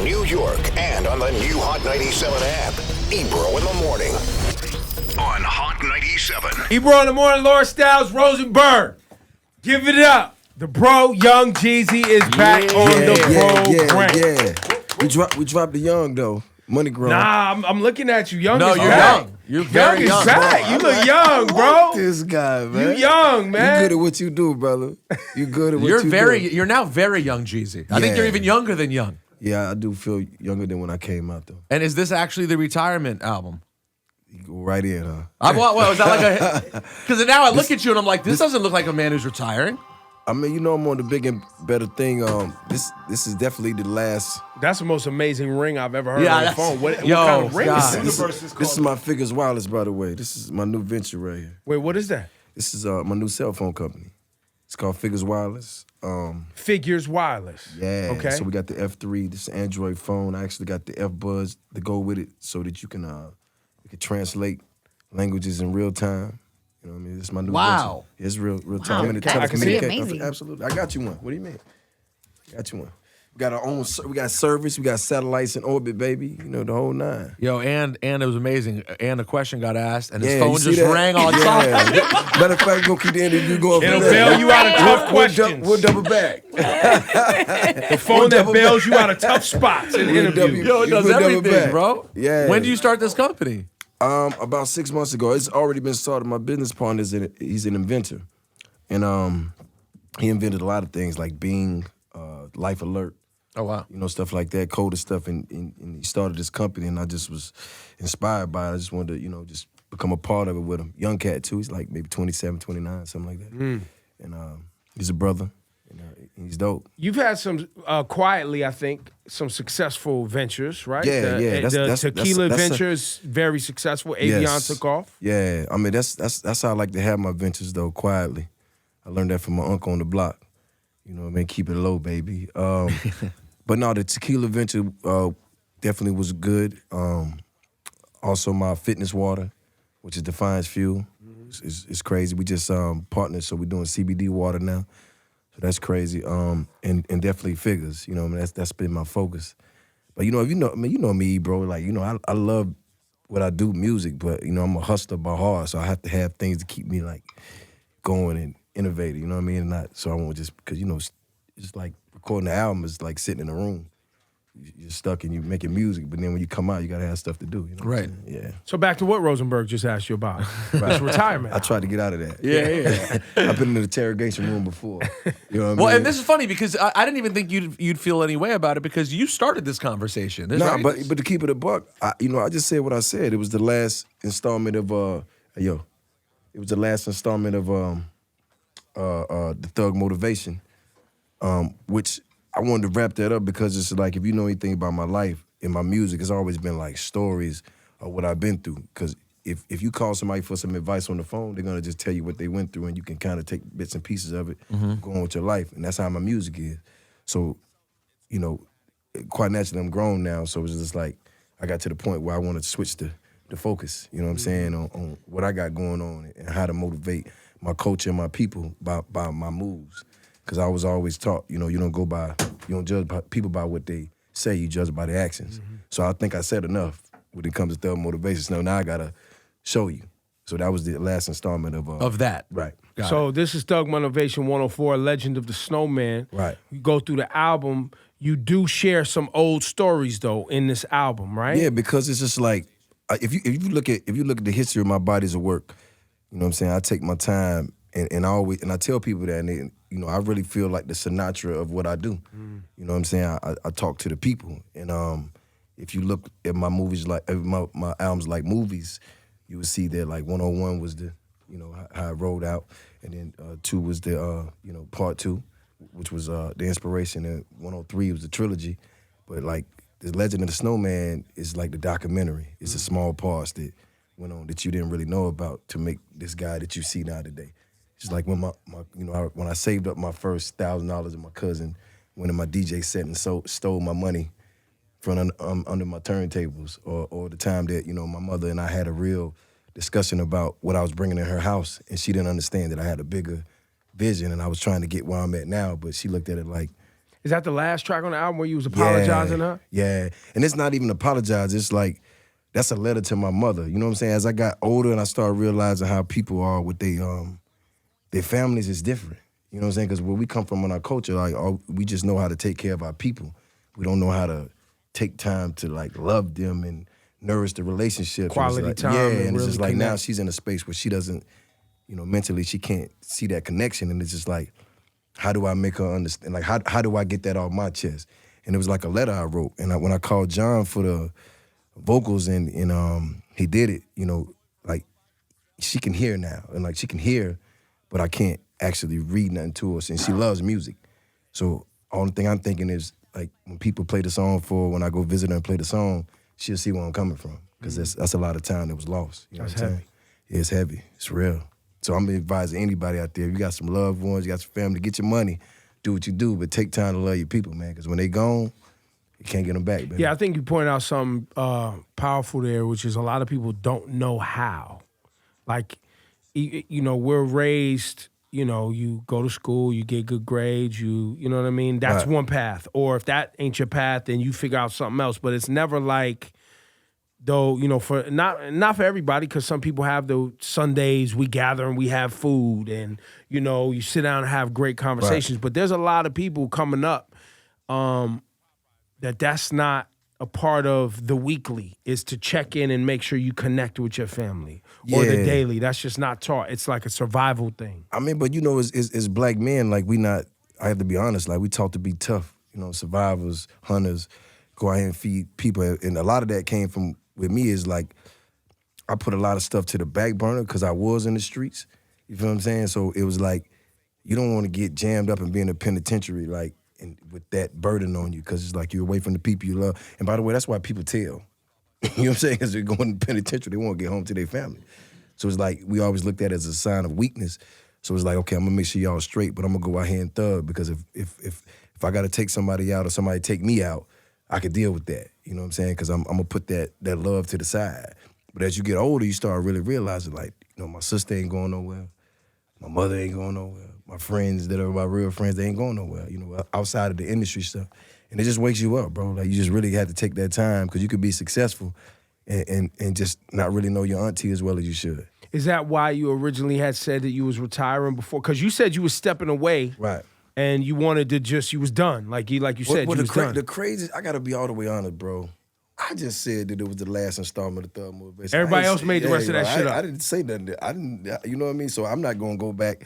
New York, and on the new Hot 97 app. Ebro in the morning on Hot 97. Ebro in the morning, Laura Styles, Rosenberg. Give it up. The bro, Young Jeezy, is back on the program. We dropped the Young, though. Money grown. Nah, I'm looking at you. Young No, is you're back. young. You're very young. Young is back. You look young, bro. This guy, man. You young, man. You good at what you do, brother. You good at what you do. You're now very young, Jeezy. I think you're even younger than young. Yeah, I do feel younger than when I came out, though. And is this actually the retirement album? You go right in, huh? Well, is that like a... Because now I look at you and I'm like, this doesn't look like a man who's retiring. I mean, you know I'm on the big and better thing. This is definitely the last. That's the most amazing ring I've ever heard on the phone. What kind of ring is this? This is my Figures Wireless, by the way. This is my new venture right here. Wait, what is that? This is my new cell phone company. It's called Figures Wireless. Figures Wireless. Yeah. Okay. So we got the F3. This is an Android phone. I actually got the F-Buds to go with it so that you can translate languages in real time. You know what I mean? This is my new venture. It's real time. I'm in the telecommunications. Absolutely. I got you one. What do you mean? I got you one. We got our own. We got service. We got satellites in orbit, baby. You know the whole nine. Yo, and it was amazing. And a question got asked, and his phone just rang on top. Matter of fact, we're gonna keep the interview going. It'll bail you out of tough questions. We'll double back. The phone that bails you out of tough spots in interviews. Yo, it does everything, bro. Yeah. When did you start this company? About 6 months ago. It's already been started. My business partner he's an inventor, and he invented a lot of things like Bing, Life Alert. Oh wow! You know, stuff like that, coded stuff, and he started this company, and I just was inspired by it. I just wanted to, just become a part of it with him. Young cat too. He's like maybe 27, 29, something like that. And he's a brother. He's dope. You've had some, quietly, I think, some successful ventures, right? Yeah, The tequila venture is very successful. Avion took off. Yeah, I mean, that's how I like to have my ventures, though, quietly. I learned that from my uncle on the block. You know what I mean? Keep it low, baby. But no, the tequila venture definitely was good. Also, my fitness water, which is Defiance Fuel, is crazy. We just partnered, so we're doing CBD water now. So that's crazy. And definitely Figures. You know, I mean, that's been my focus. But you know me, bro. Like, I love what I do, music. But I'm a hustler by heart, so I have to have things to keep me like going and innovative. You know what I mean? And so I won't just because it's like recording the album is like sitting in a room. You're stuck and you're making music, but then when you come out, you gotta have stuff to do. You know right? Yeah. So back to what Rosenberg just asked you about. It's retirement. I tried to get out of that. Yeah. I've been in the interrogation room before. You know what I mean? Well, and this is funny because I didn't even think you'd feel any way about it because you started this conversation. But to keep it a buck, I just said what I said. It was the last installment of It was the last installment of the Thug Motivation, which I wanted to wrap that up because it's like, if you know anything about my life and my music, it's always been like stories of what I've been through. Because if you call somebody for some advice on the phone, they're gonna just tell you what they went through, and you can kind of take bits and pieces of it, go on with your life, and that's how my music is. So, quite naturally, I'm grown now, so it's just like I got to the point where I wanted to switch the focus. You know what I'm saying, on what I got going on and how to motivate my culture and my people by my moves. Because I was always taught, you don't judge people by what they say, you judge by their actions. So I think I said enough when it comes to Thug Motivation. So now I gotta show you. So that was the last installment of that. Right. This is Thug Motivation 104, Legend of the Snowman. Right. You go through the album. You do share some old stories though in this album, right? Yeah, because it's just like if you look at the history of my bodies of work, you know what I'm saying? I take my time and I tell people that, and I really feel like the Sinatra of what I do. You know what I'm saying? I talk to the people, and if you look at my movies like my albums like movies, you would see that like 101 was the how it rolled out, and then 2 was the part 2, which was the inspiration, and 103 was the trilogy, but like the Legend of the Snowman is like the documentary. It's the small parts that went on that you didn't really know about to make this guy that you see now today. Just like when when I saved up my first $1,000 and my cousin went in my DJ set and stole my money from under my turntables, or the time that my mother and I had a real discussion about what I was bringing in her house, and she didn't understand that I had a bigger vision and I was trying to get where I'm at now, but she looked at it like, Is that the last track on the album where you was apologizing to her? Yeah, and it's not even apologize. It's like, that's a letter to my mother. You know what I'm saying? As I got older and I started realizing how people are with their families is different. You know what I'm saying? Because where we come from in our culture, like we just know how to take care of our people. We don't know how to take time to like love them and nourish the relationship. Quality like, time. Yeah, and really it's just like connect. now she's in a space where she doesn't, mentally she can't see that connection, and it's just like, how do I make her understand? Like, how do I get that off my chest? And it was like a letter I wrote, and when I called John for the vocals, and he did it, like, she can hear now, and like she can hear, but I can't actually read nothing to her, and she loves music. So only thing I'm thinking is, like, when people play the song when I go visit her and play the song, she'll see where I'm coming from, because that's a lot of time that was lost. You know That's what I'm saying? heavy. Yeah, it's heavy. It's real. So I'm advising anybody out there, if you got some loved ones, you got some family, get your money, do what you do, but take time to love your people, man, because when they gone, you can't get them back, baby. Yeah, I think you pointed out something powerful there, which is a lot of people don't know how. Like, we're raised, you go to school, you get good grades, you know what I mean? That's Right. one path. Or if that ain't your path, then you figure out something else. But it's never like, though, for not for everybody, because some people have those Sundays we gather and we have food and, you sit down and have great conversations. Right. But there's a lot of people coming up that's not a part of the weekly, is to check in and make sure you connect with your family. Or the Yeah. daily. That's just not taught. It's like a survival thing. I mean, but as black men, like, I have to be honest, like, we taught to be tough, survivors, hunters, go out here and feed people. And a lot of that came from, with me, is like, I put a lot of stuff to the back burner because I was in the streets. You feel what I'm saying? So it was like, you don't want to get jammed up and be in a penitentiary, like, and with that burden on you, because it's like you're away from the people you love. And by the way, that's why people tell. You know what I'm saying? Because they're going to penitentiary, they want to get home to their family. So it's like, we always looked at it as a sign of weakness. So it's like, okay, I'm gonna make sure y'all straight, but I'm gonna go out here and thug, because if I gotta take somebody out or somebody take me out, I could deal with that. You know what I'm saying? Because I'm gonna put that love to the side. But as you get older, you start really realizing, like, my sister ain't going nowhere. My mother ain't going nowhere. My friends that are my real friends, they ain't going nowhere, outside of the industry stuff. And it just wakes you up, bro. Like, you just really have to take that time, because you could be successful and just not really know your auntie as well as you should. Is that why you originally had said that you was retiring before? Because you said you was stepping away. Right. And you wanted to you was done. Like you said, you was done. The craziest, I gotta be all the way honest, bro. I just said that it was the last installment of Thug Motivation. Everybody else made the rest of that shit up. I didn't say nothing. I didn't, you know what I mean? So I'm not gonna go back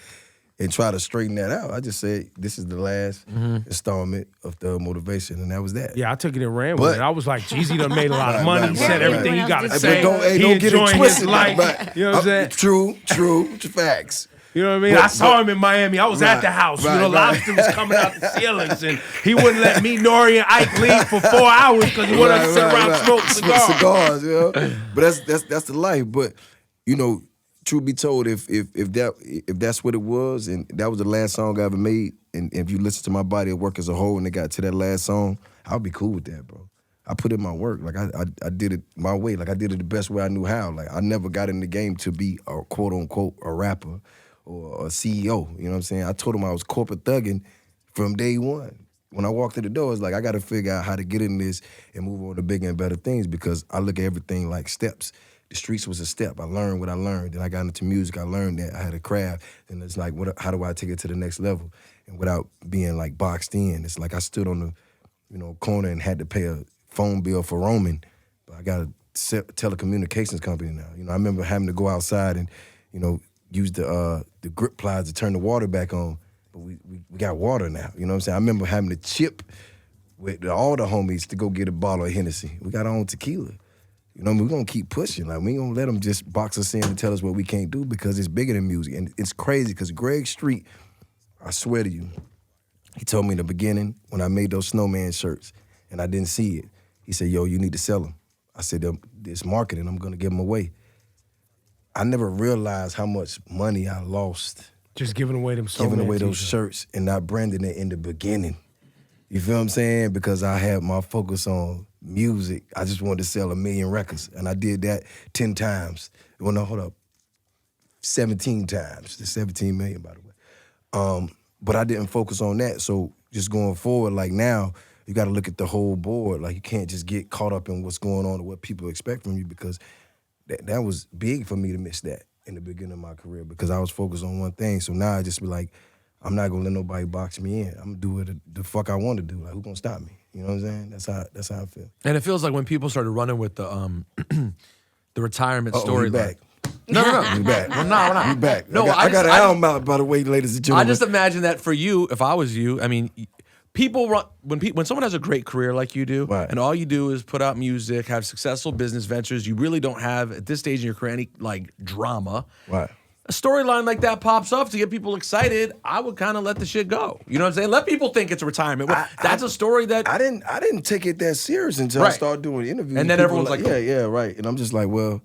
and try to straighten that out. I just said this is the last installment of Thug Motivation, and that was that. Yeah, I took it and ran with it. I was like, Jeezy done made a lot of money. He Right, said right, everything right. he got to But say. don't He get it enjoying his twisted. life. Right. You know what I'm saying? True, facts. You know what I mean? But- I saw him in Miami. I was at the house. right. Lobster was coming out the ceilings, and he wouldn't let me, Nori, and Ike leave for 4 hours because he wanted to sit around and smoke cigars. But that's the life. But truth be told, if that's what it was, and that was the last song I ever made, and if you listen to my body of work as a whole, and it got to that last song, I'll be cool with that, bro. I put in my work. Like, I did it my way. Like, I did it the best way I knew how. Like, I never got in the game to be a quote unquote a rapper or a CEO. You know what I'm saying? I told him I was corporate thugging from day one. When I walked in the door, it's like, I got to figure out how to get in this and move on to bigger and better things, because I look at everything like steps. The streets was a step. I learned what I learned. Then I got into music. I learned that. I had a craft. And it's like, how do I take it to the next level? And without being like boxed in, it's like I stood on the corner and had to pay a phone bill for roaming. But I got a telecommunications company now. I remember having to go outside and, use the grip pliers to turn the water back on. But we got water now. You know what I'm saying? I remember having to chip with all the homies to go get a bottle of Hennessy. We got our own tequila. We're going to keep pushing. Like, we ain't going to let them just box us in and tell us what we can't do, because it's bigger than music. And it's crazy, because Greg Street, I swear to you, he told me in the beginning when I made those snowman shirts and I didn't see it, he said, yo, you need to sell them. I said, it's marketing. I'm going to give them away. I never realized how much money I lost Just giving away them giving away those t-shirts. shirts and not branding it in the beginning. You feel what I'm saying? Because I had my focus on music. I just wanted to sell 1 million records. And I did that 10 times. Well, no, hold up. 17 times. The 17 million, by the way. But I didn't focus on that. So just going forward, like now, you got to look at the whole board. Like you can't just get caught up in what's going on or what people expect from you, because that was big for me to miss that in the beginning of my career, because I was focused on one thing. So now I just be like, I'm not gonna let nobody box me in. I'm gonna do what the fuck I want to do. Like, who gonna stop me? You know what I'm saying? That's how I feel. And it feels like when people started running with the retirement story. Back. No. We back. Well, no, we're not. We back. No, I got an album out, by the way, ladies and I gentlemen. just imagine that for you, if I was you, I mean, people run when someone has a great career like you do, right. and all you do is put out music, have successful business ventures. You really don't have at this stage in your career any like drama. Right. A storyline like that pops up to get people excited. I would kind of let the shit go. You know what I'm saying? Let people think it's a retirement. That's a story that I didn't take it that serious until I started doing interviews. And then everyone's like, yeah, right. And I'm just like, well,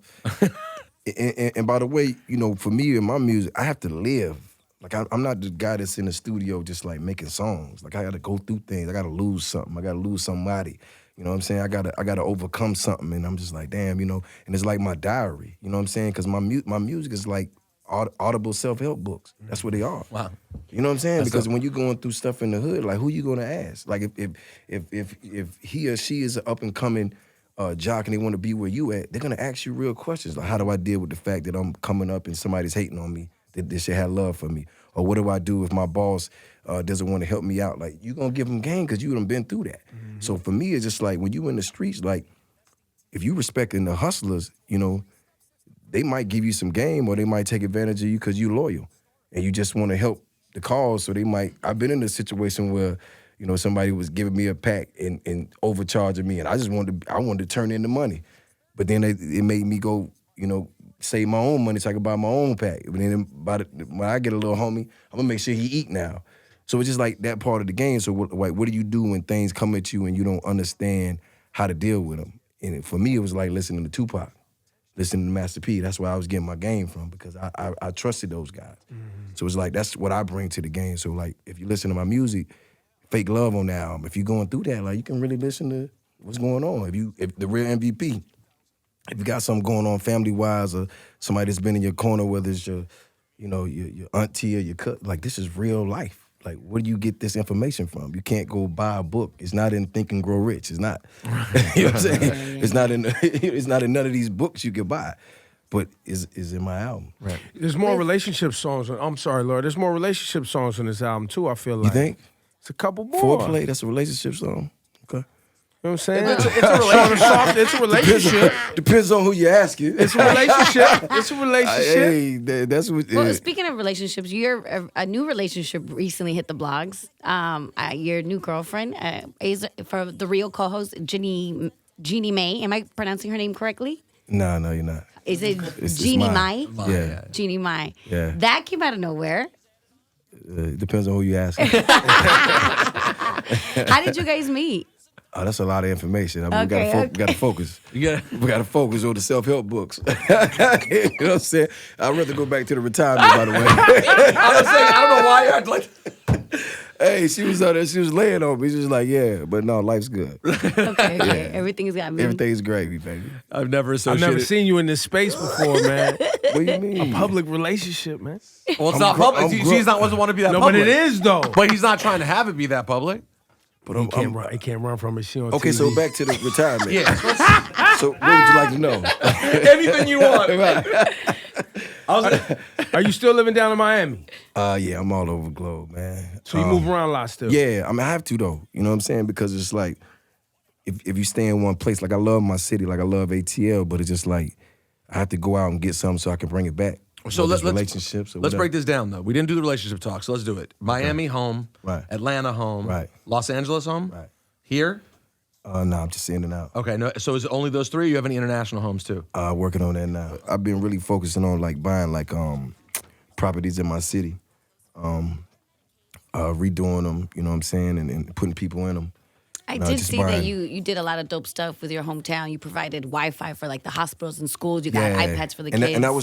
and by the way, you know, for me and my music, I have to live. Like I'm not the guy that's in the studio just like making songs. Like I got to go through things. I got to lose something. I got to lose somebody. You know what I'm saying? I gotta overcome something. And I'm just like, damn, you know. And it's like my diary. You know what I'm saying? Because my music is like audible self-help books. That's what they are. Wow. You know what I'm saying? Because when you're going through stuff in the hood, like who you gonna ask? Like if he or she is an up and coming jock and they want to be where you at, they're gonna ask you real questions. Like, how do I deal with the fact that I'm coming up and somebody's hating on me, that they should have love for me? Or what do I do if my boss doesn't want to help me out? Like, you gonna give them game because you done been through that. Mm-hmm. So for me, it's just like when you in the streets, like if you respecting the hustlers, you know, they might give you some game or they might take advantage of you because you loyal and you just want to help the cause. So they might, I've been in a situation where, you know, somebody was giving me a pack and overcharging me and I wanted to turn in the money. But then it made me go, you know, save my own money so I can buy my own pack. But then when I get a little homie, I'm gonna make sure he eat now. So it's just like that part of the game. So what do you do when things come at you and you don't understand how to deal with them? And for me, it was like listening to Tupac. Listening to Master P, that's where I was getting my game from because I trusted those guys. Mm-hmm. So it's like, that's what I bring to the game. So like, if you listen to my music, Fake Love on the album, if you're going through that, like you can really listen to what's going on. If the real MVP, if you got something going on family-wise or somebody that's been in your corner, whether it's your auntie or your cousin, like this is real life. Like, where do you get this information from? You can't go buy a book. It's not in Think and Grow Rich. It's not. You know what I'm saying? It's not in none of these books you can buy. But is in my album. Right. There's more relationship songs. I'm sorry, Lord. There's more relationship songs on this album too, I feel like. You think? It's a couple more. Foreplay, that's a relationship song. Okay. You know what I'm saying? It's a relationship. It's a relationship. Depends on who you asking. It's a relationship. It's a relationship. Hey, that's what. Well, speaking of relationships, a new relationship recently hit the blogs. Your new girlfriend is for the real co-host Jeannie Mae. Am I pronouncing her name correctly? No, you're not. Is it It's Jeannie mine. Mae? Yeah. Jeannie Mae. Yeah. That came out of nowhere. It depends on who you ask. How did you guys meet? Oh, that's a lot of information. I mean, Okay, we gotta focus. Yeah. We gotta focus on the self-help books. You know what I'm saying? I'd rather go back to the retirement, by the way. I was saying, I don't know why you act like. Hey, she was out there, she was laying on me. She was like, yeah, but no, life's good. Okay. Everything's got me. Everything's gravy, baby. I've never I've associated. never seen you in this space before, man. What do you mean? Public relationship, man. Well, it's not public. She's not doesn't want to be that No, public. but it is though. But he's not trying to have it be that public. But He can't run from it. She on okay, TV. so back to the retirement. Yeah. So what would you like to know? Anything you want. Are you still living down in Miami? Yeah, I'm all over the globe, man. So you move around a lot still? Yeah, I mean, I have to though. You know what I'm saying? Because it's like, if you stay in one place, like I love my city, like I love ATL, but it's just like, I have to go out and get something so I can bring it back. So let's relationships. Let's break this down though. We didn't do the relationship talk, so let's do it. Miami home, Right. Atlanta home, Right. Los Angeles home, Right. Here. No, I'm just in and out. Okay, no. So is it only those three? Or you have any international homes too? Working on that now. I've been really focusing on like buying like properties in my city, redoing them. You know what I'm saying, and putting people in them. I did see that you did a lot of dope stuff with your hometown. You provided Wi-Fi for like the hospitals and schools. You got iPads for the kids. And that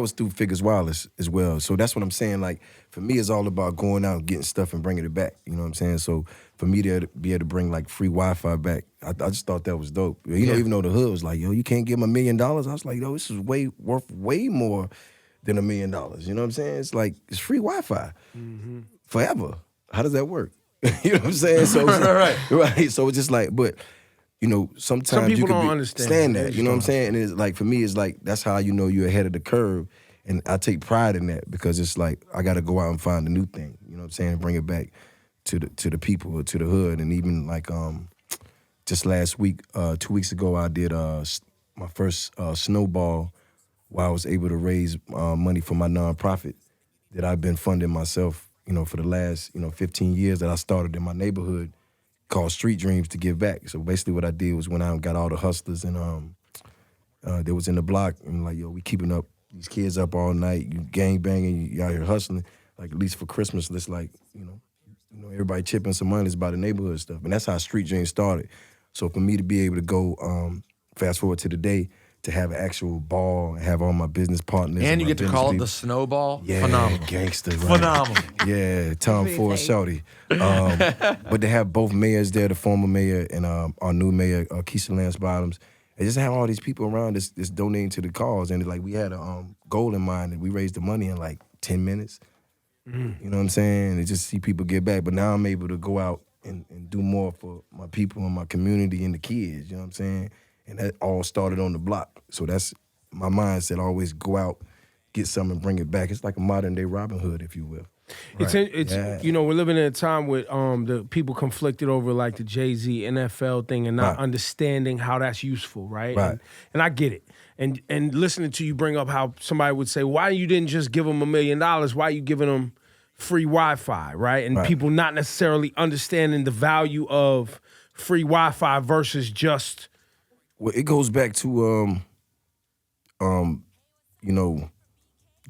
was through Figures Wireless as well. So that's what I'm saying. Like for me, it's all about going out and getting stuff and bringing it back. You know what I'm saying? So for me to be able to bring like free Wi-Fi back, I just thought that was dope. You know, even though the hood was like, yo, you can't give them $1 million. I was like, yo, this is worth way more than $1 million. You know what I'm saying? It's like it's free Wi-Fi forever. How does that work? You know what I'm saying? So Right. right. So it's just like, but sometimes Some people you don't can understand that. You know what I'm saying? And it's like for me, it's like that's how you know you're ahead of the curve, and I take pride in that because it's like I got to go out and find a new thing. You know what I'm saying? And bring it back to the people or to the hood, and even like just last week, 2 weeks ago, I did my first snowball, where I was able to raise money for my nonprofit that I've been funding myself, for the last 15 years that I started in my neighborhood, called Street Dreams to Give Back. So basically what I did was when I got all the hustlers and they was in the block and like, yo, we keeping up these kids up all night, you gang banging, you out here hustling. Like at least for Christmas, let's like, everybody chipping some money about the neighborhood stuff. And that's how Street Dreams started. So for me to be able to go fast forward to the day, to have an actual ball and have all my business partners. And you my get to business call it people. the snowball. Yeah, Phenomenal. gangster. Right? Phenomenal. Yeah, Tom Ford Shouty. But they have both mayors there, the former mayor and our new mayor, Keisha Lance Bottoms. And just have all these people around us donating to the cause. And like we had a goal in mind and we raised the money in like 10 minutes. You know what I'm saying? And just see people get back. But now I'm able to go out and do more for my people and my community and the kids, you know what I'm saying? And that all started on the block. So that's my mindset, always go out, get something and bring it back. It's like a modern day Robin Hood, if you will. It's we're living in a time with the people conflicted over like the Jay-Z NFL thing and not understanding how that's useful, right? Right. And I get it. And listening to you bring up how somebody would say, why you didn't just give them $1 million? Why are you giving them free Wi-Fi, right? And people not necessarily understanding the value of free Wi-Fi versus just... Well, it goes back to,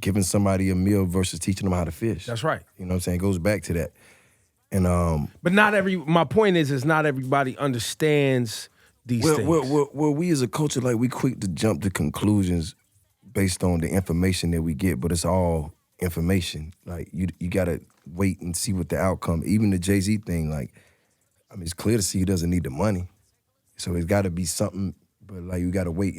giving somebody a meal versus teaching them how to fish. That's right. You know what I'm saying? It goes back to that. And But my point is not everybody understands these things. Well, we as a culture, like we quick to jump to conclusions based on the information that we get, but it's all information. Like you gotta wait and see what the outcome. Even the Jay-Z thing, like, I mean, it's clear to see he doesn't need the money. So it's got to be something, but like you got to wait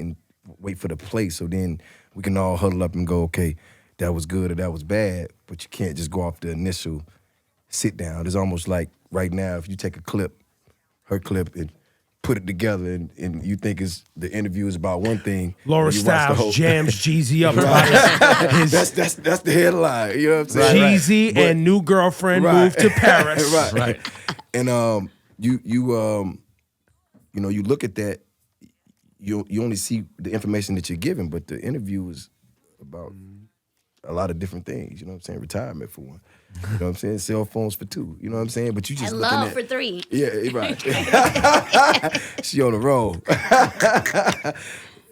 for the play. So then we can all huddle up and go, okay, that was good or that was bad. But you can't just go off the initial sit down. It's almost like right now, if you take her clip, and put it together, and you think the interview is about one thing. Laura Styles jams Jeezy up. That's the headline. You know what I'm saying? Jeezy and new girlfriend moved to Paris. right. And you look at that, you only see the information that you're given, but the interview is about a lot of different things. You know what I'm saying? Retirement for one. You know what I'm saying? Cell phones for two. You know what I'm saying? But you just and looking love at, for three. Yeah, right. She on the roll.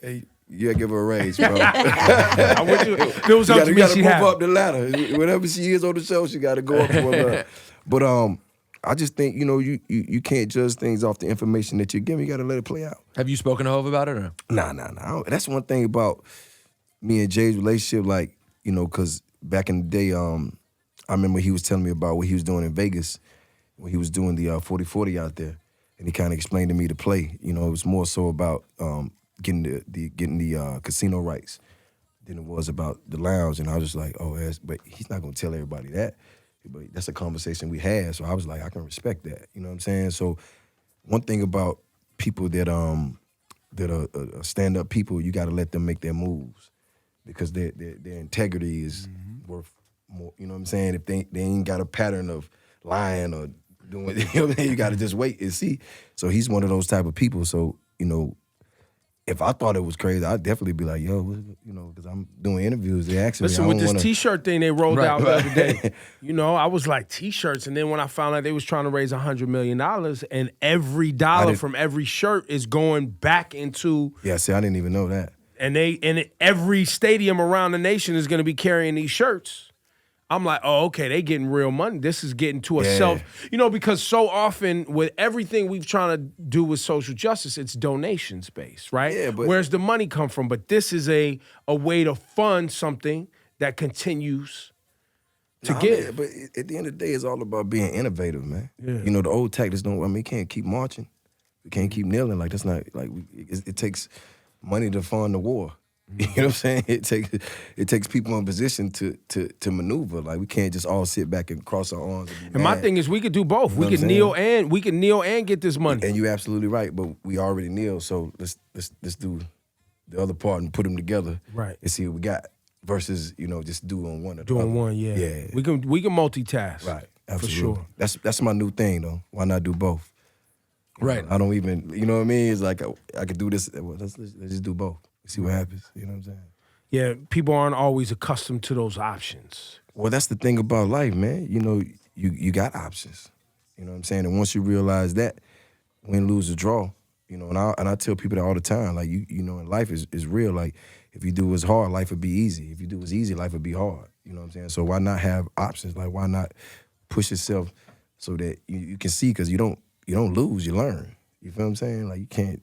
Hey, you gotta give her a raise, bro. I wish if it was up to me, gotta she'd move have up the ladder. Whenever she is on the show, she gotta go up for her. But I just think, you can't judge things off the information that you're given. You got to let it play out. Have you spoken to Hov about it? Or? Nah. That's one thing about me and Jay's relationship, like, because back in the day, I remember he was telling me about what he was doing in Vegas when he was doing the 40-40 out there. And he kind of explained to me the play. It was more so about getting the casino rights than it was about the lounge. And I was just like, but he's not going to tell everybody that. But that's a conversation we had, so I was like, I can respect that. You know what I'm saying? So one thing about people that are stand-up people, you got to let them make their moves because their integrity is worth more. You know what I'm saying? If they ain't got a pattern of lying or doing, you got to just wait and see. So he's one of those type of people. So if I thought it was crazy, I'd definitely be like, yo, because I'm doing interviews. They ask me. Listen, with this T-shirt thing they rolled out the other day, I was like, T-shirts. And then when I found out they was trying to raise $100 million and every dollar from every shirt is going back into... Yeah, see, I didn't even know that. And every stadium around the nation is going to be carrying these shirts. I'm like, oh, okay, they getting real money. This is getting to a self, because so often with everything we've trying to do with social justice, it's donations based, right? Yeah, but where's the money come from? But this is a way to fund something that continues to give. But at the end of the day, it's all about being innovative, man. Yeah. The old tactics can't keep marching. We can't keep kneeling. Like, that's not, like, it takes money to fund the war. You know what I'm saying? It takes people in position to maneuver. Like we can't just all sit back and cross our arms. And my thing is, we could do both. You know We could kneel and get this money. And you're absolutely right. But we already kneel, so let's do the other part and put them together. Right. And see what we got. Versus just doing one. Doing one, yeah. Yeah. We can multitatask. Right. Absolutely. For sure. That's my new thing though. Why not do both? Right. I don't even. You know what I mean? It's like I could do this. Well, let's just do both. See what happens. You know what I'm saying? Yeah, people aren't always accustomed to those options. Well, that's the thing about life, man. You got options. You know what I'm saying? And once you realize that, win, lose, or draw, and I tell people that all the time. Like and life is real. Like if you do what's hard, life would be easy. If you do what's easy, life would be hard. You know what I'm saying? So why not have options? Like why not push yourself so that you can see? Because you don't lose, you learn. You feel what I'm saying? Like you can't.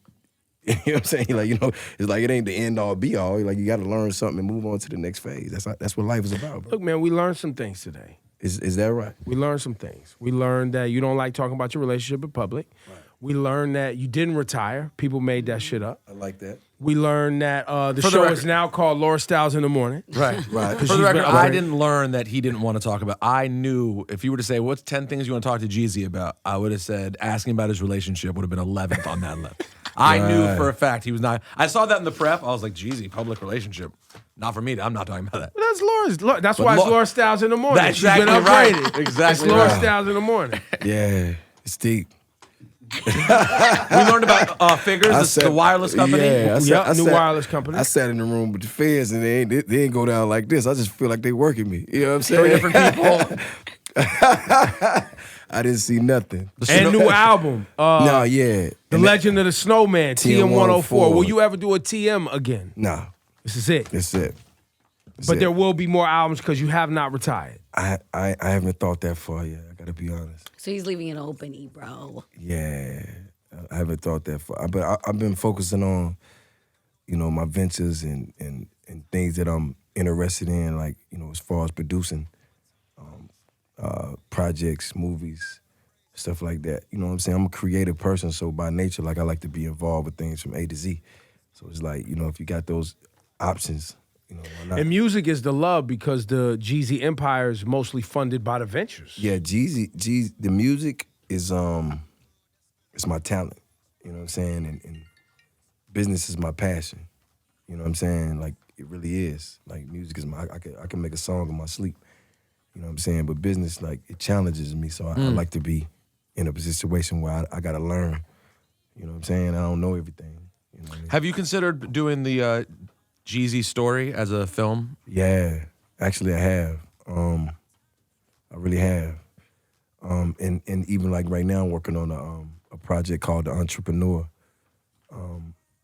You know what I'm saying? Like, it's like it ain't the end all be all. Like you got to learn something and move on to the next phase. That's what life is about, bro. Look, man, we learned some things today. Is that right? We learned some things. We learned that you don't like talking about your relationship in public. Right. We learned that you didn't retire. People made that shit up. I like that. We learned that the show is now called Laura Styles in the Morning. Right. Right. For the record, I didn't learn that he didn't want to talk about. I knew if you were to say, what's 10 things you want to talk to Jeezy about, I would have said asking about his relationship would have been 11th on that list. I knew for a fact he was not. I saw that in the prep. I was like, Jeezy, public relationship. Not for me. I'm not talking about that. But that's Laura's. That's why it's Laura Styles in the Morning. That's She's been exactly upgraded. right. Exactly It's Laura right. Styles in the Morning. Yeah, it's deep. We learned about Figures, the wireless company. Yeah, New wireless company. I sat in the room with the feds and they ain't go down like this. I just feel like they working me. You know what I'm saying? 3 different people. I didn't see nothing. And new album. Yeah. The Legend of the Snowman, TM 104. TM104. Will you ever do a TM again? Nah, This is it. that's it. But there will be more albums because you have not retired. I haven't thought that far yet. I gotta be honest. So he's leaving it open, Ebro. Yeah, I haven't thought that far. But I've been focusing on, my ventures and things that I'm interested in, like, as far as producing projects, movies, stuff like that. You know what I'm saying? I'm a creative person, so by nature, like, I like to be involved with things from A to Z. So it's like, if you got those options, why not? And music is the love because the Jeezy empire is mostly funded by the ventures. Yeah, Jeezy, the music is it's my talent. You know what I'm saying? And business is my passion. You know what I'm saying? Like, it really is. Like, music is I can make a song in my sleep. You know what I'm saying? But business, like, it challenges me. So I like to be in a situation where I gotta learn. You know what I'm saying? I don't know everything. You know what I mean? Have you considered doing the Jeezy story as a film? Yeah, actually I have. I really have. And even like right now I'm working on a project called The Entrepreneur.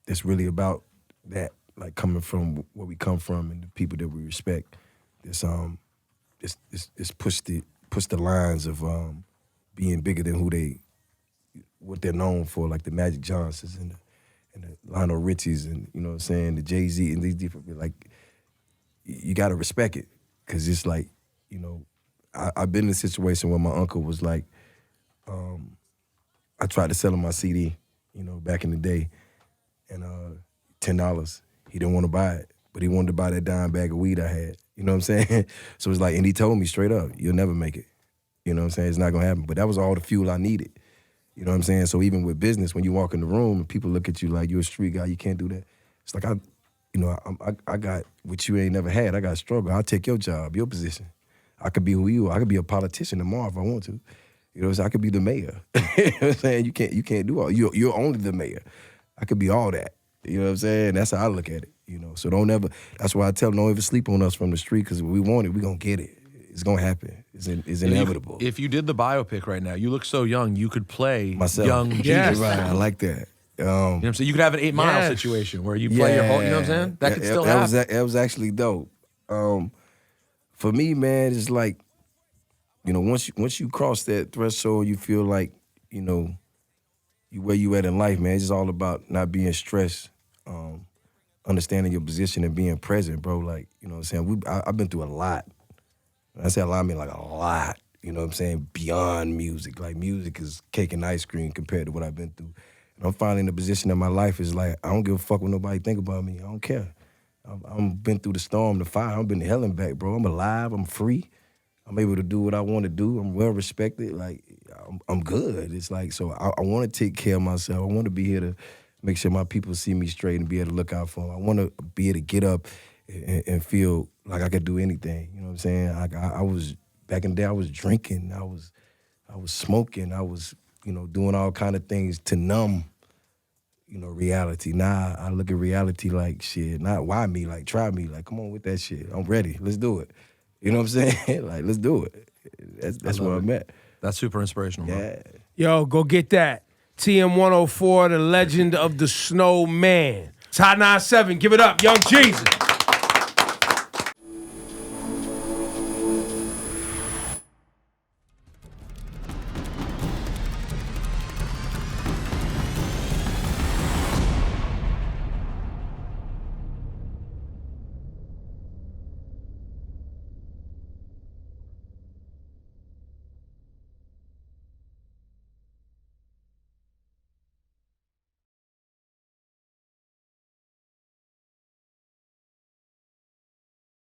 It's really about that, like coming from where we come from and the people that we respect. It's push the lines of being bigger than what they're known for, like the Magic Johnsons and the Lionel Richies and, you know what I'm saying, the Jay-Z and these different, like, you gotta respect it. Cause it's like, I've been in a situation where my uncle was like, I tried to sell him my CD, back in the day, and $10. He didn't want to buy it, but he wanted to buy that dime bag of weed I had. You know what I'm saying? So it's like, and he told me straight up, you'll never make it. You know what I'm saying? It's not gonna happen. But that was all the fuel I needed. You know what I'm saying? So even with business, when you walk in the room and people look at you like you're a street guy, you can't do that. It's like I got what you ain't never had. I got struggle. I'll take your job, your position. I could be who you are. I could be a politician tomorrow if I want to. You know what I'm saying? I could be the mayor. You know what I'm saying? You can't do all. You're only the mayor. I could be all that. You know what I'm saying? That's how I look at it. So don't ever. That's why I tell them, don't ever sleep on us from the street, because if we want it, we gonna get it. It's gonna happen. It's inevitable. If you did the biopic right now, you look so young, you could play Myself. young Jeezy. Yes. Right. I like that. You know what I'm saying? You could have an 8 Mile Yes. situation where you play your whole, you know what I'm saying? That could still happen. That was actually dope. For me, man, it's like, once you cross that threshold, you feel like, you where you at in life, man. It's just all about not being stressed, understanding your position and being present, bro. Like, you know what I'm saying? I've been through a lot. When I say a lot, I mean like a lot. You know what I'm saying? Beyond music. Like, music is cake and ice cream compared to what I've been through. And I'm finally in a position in my life is like, I don't give a fuck what nobody think about me. I don't care. I'm been through the storm, the fire. I've been to hell and back, bro. I'm alive. I'm free. I'm able to do what I want to do. I'm well respected. Like, I'm good. It's like, so I want to take care of myself. I want to be here to make sure my people see me straight and be able to look out for them. I want to be able to get up and feel like I could do anything. You know what I'm saying? I was, back in the day, I was drinking. I was smoking. I was, doing all kind of things to numb, reality. Now I look at reality like, shit, not why me, like try me. Like, come on with that shit. I'm ready. Let's do it. You know what I'm saying? Like, let's do it. That's where I'm at. That's super inspirational, bro. Yeah. Yo, go get that. TM104, the Legend of the Snowman. It's Hot 97. Give it up, Young Jeezy.